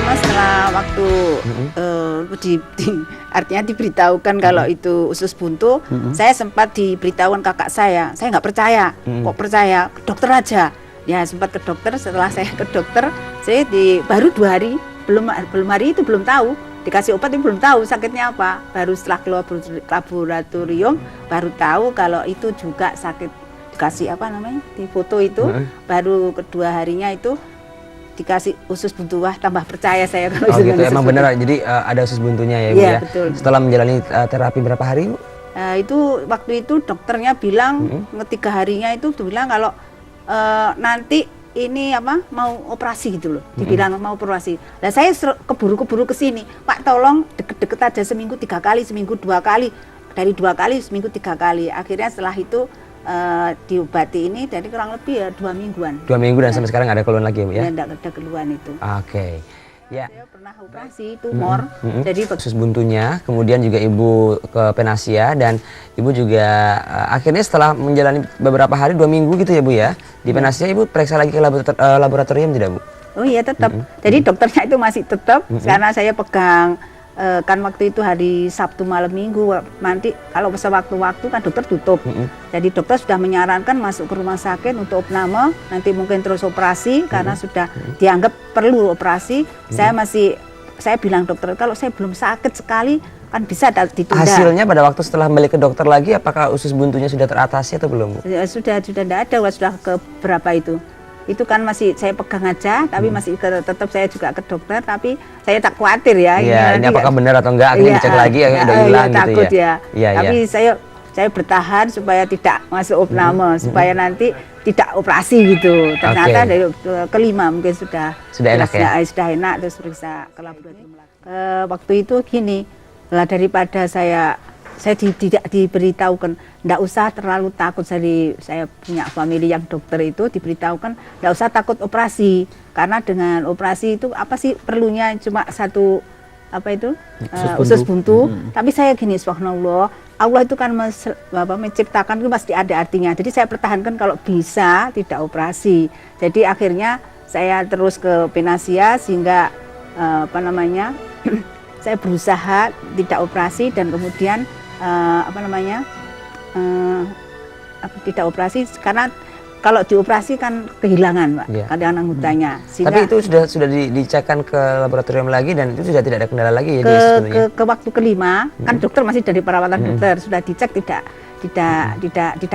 pertama setelah waktu artinya diberitahukan kalau itu usus buntu, saya sempat diberitahukan kakak saya nggak percaya, kok percaya, ke dokter aja. Ya sempat ke dokter, setelah saya ke dokter, saya baru 2 hari, belum hari itu belum tahu, dikasih obat itu belum tahu sakitnya apa. Baru setelah keluar laboratorium, baru tahu kalau itu juga sakit, dikasih apa namanya, di foto itu, baru kedua harinya itu, dikasih usus buntu. Wah, tambah percaya saya kalau gitu, emang bener. Jadi ada usus buntunya ya, Bu ya. Betul. Setelah menjalani terapi berapa hari, Bu? Itu waktu itu dokternya bilang 3 harinya itu bilang kalau nanti ini apa mau operasi gitu loh. Dibilang mau operasi. Nah, saya keburu-keburu ke sini. Pak, tolong deket-deket aja seminggu 3 kali, seminggu 2 kali. Dari 2 kali seminggu 3 kali. Akhirnya setelah itu diobati ini dari kurang lebih ya 2 mingguan. 2 minggu dan sampai sekarang nggak ada keluhan lagi ya, Bu ya? Tidak ada keluhan itu. Oke. Ya. Saya pernah operasi tumor. Jadi usus buntunya, kemudian juga Ibu ke Penasia dan Ibu juga akhirnya setelah menjalani beberapa hari 2 minggu gitu ya, Bu ya. Di Penasia Ibu periksa lagi ke laboratorium tidak, Bu? Oh iya, tetap. Jadi dokternya itu masih tetap karena saya pegang kan waktu itu hari Sabtu malam Minggu, nanti kalau sewaktu-waktu kan dokter tutup. Jadi dokter sudah menyarankan masuk ke rumah sakit untuk opname, nanti mungkin terus operasi karena sudah dianggap perlu operasi. Saya bilang dokter, kalau saya belum sakit sekali kan bisa ditunda. Hasilnya pada waktu setelah balik ke dokter lagi, apakah usus buntunya sudah teratasi atau belum, Bu? Sudah tidak ada, sudah ke berapa itu. Itu kan masih saya pegang aja, tapi masih tetap saya juga ke dokter, tapi saya tak khawatir ya. Iya, ini apakah benar atau enggak, akhirnya dicek lagi, akhirnya udah hilang gitu takut ya. Iya, tapi saya bertahan supaya tidak masuk opname, supaya nanti tidak operasi gitu. Ternyata dari kelima mungkin sudah enak ya? Sudah enak, terus periksa ke laboratorium. Waktu itu gini, lah daripada saya tidak diberitahukan, tidak usah terlalu takut. Saya punya famili yang dokter itu diberitahukan, tidak usah takut operasi, karena dengan operasi itu apa sih perlunya cuma satu apa itu usus buntu. Tapi saya gini, subhanallah, Allah itu kan menciptakan itu pasti ada artinya. Jadi saya pertahankan kalau bisa tidak operasi. Jadi akhirnya saya terus ke Penasia sehingga saya berusaha tidak operasi dan kemudian tidak operasi karena kalau dioperasi kan kehilangan, Pak, kadang anggotanya. Tapi itu sudah dicekkan ke laboratorium lagi dan itu sudah tidak ada kendala lagi ya? Ke waktu kelima kan dokter masih dari perawatan dokter sudah dicek tidak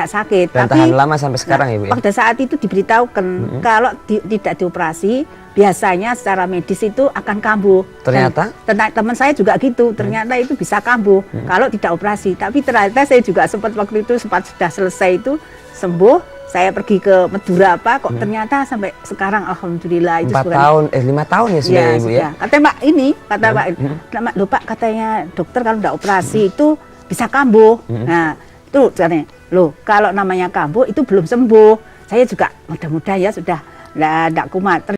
sakit. Dan tapi tahan lama sampai sekarang ya, Bu ya? Pada saat itu diberitahukan kalau tidak dioperasi biasanya secara medis itu akan kambuh. Ternyata? Teman saya juga gitu, ternyata itu bisa kambuh kalau tidak operasi. Tapi ternyata saya juga sempat waktu itu sudah selesai itu sembuh. Saya pergi ke Madura kok ternyata sampai sekarang alhamdulillah itu 5 tahun ya sudah ya, Ibu ya? Kata Mbak, Pak, katanya dokter kalau tidak operasi itu bisa kambuh. Nah, itu katanya, kalau namanya kambuh itu belum sembuh. Saya juga mudah-mudahan ya sudah tidak kumat.